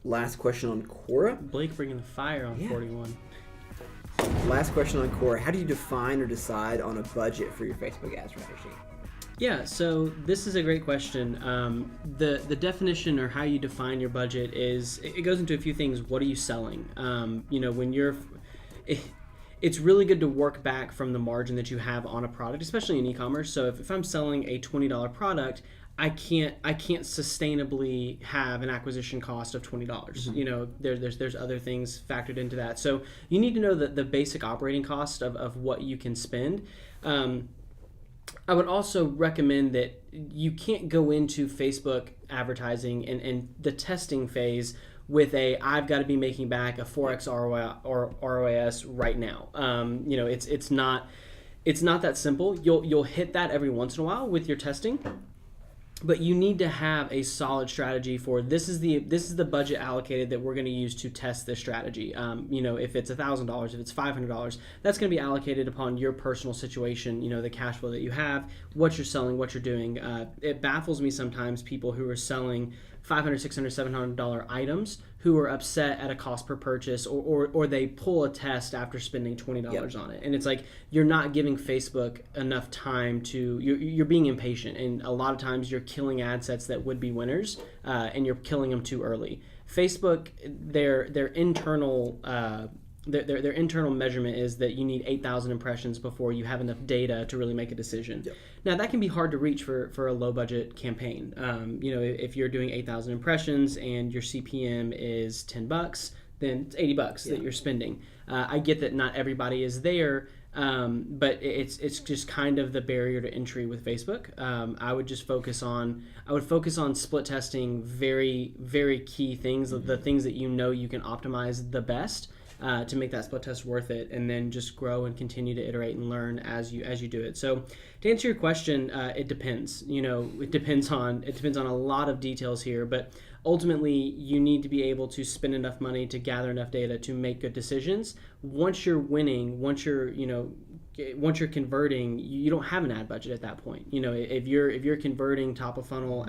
Last question on Quora. Blake bringing the fire on 41. Last question on Quora. How do you define or decide on a budget for your Facebook ad strategy? Yeah, so this is a great question. The definition or how you define your budget is, it goes into a few things. What are you selling? It's really good to work back from the margin that you have on a product, especially in e-commerce. So if I'm selling a $20 product, I can't sustainably have an acquisition cost of $20. Mm-hmm. There's other things factored into that. So you need to know the basic operating cost of what you can spend. I would also recommend that you can't go into Facebook advertising and the testing phase with I've got to be making back a 4x ROI or ROAS right now. It's not that simple. You'll hit that every once in a while with your testing. But you need to have a solid strategy for this is the budget allocated that we're going to use to test this strategy. If it's $1,000, if it's $500, that's going to be allocated upon your personal situation. The cash flow that you have, what you're selling, what you're doing. It baffles me sometimes people who are selling $500, $600, $700 items who are upset at a cost per purchase, or they pull a test after spending $20 on it. And it's like, you're not giving Facebook enough time you're being impatient. And a lot of times you're killing ad sets that would be winners, and you're killing them too early. Facebook, their internal their internal measurement is that you need 8,000 impressions before you have enough data to really make a decision. Yep. Now that can be hard to reach for a low budget campaign. If you're doing 8,000 impressions and your CPM is $10, then it's $80 that you're spending. I get that not everybody is there, but it's just kind of the barrier to entry with Facebook. I would focus on split testing very, very key things, the things that you can optimize the best. To make that split test worth it, and then just grow and continue to iterate and learn as you do it. So to answer your question, it depends. It depends on a lot of details here, but ultimately you need to be able to spend enough money to gather enough data to make good decisions. Once you're winning, once you're converting, you don't have an ad budget at that point. If you're converting top of funnel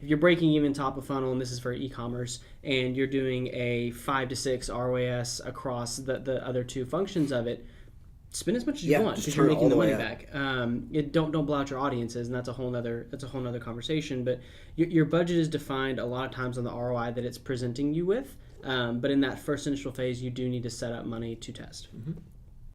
if you're breaking even top of funnel, and this is for e-commerce, and you're doing a 5 to 6 ROAS across the other two functions of it, spend as much as you want because you're making the money back. Don't blow out your audiences, and that's a whole nother conversation. But your budget is defined a lot of times on the ROI that it's presenting you with. But in that first initial phase, you do need to set up money to test. Mm-hmm.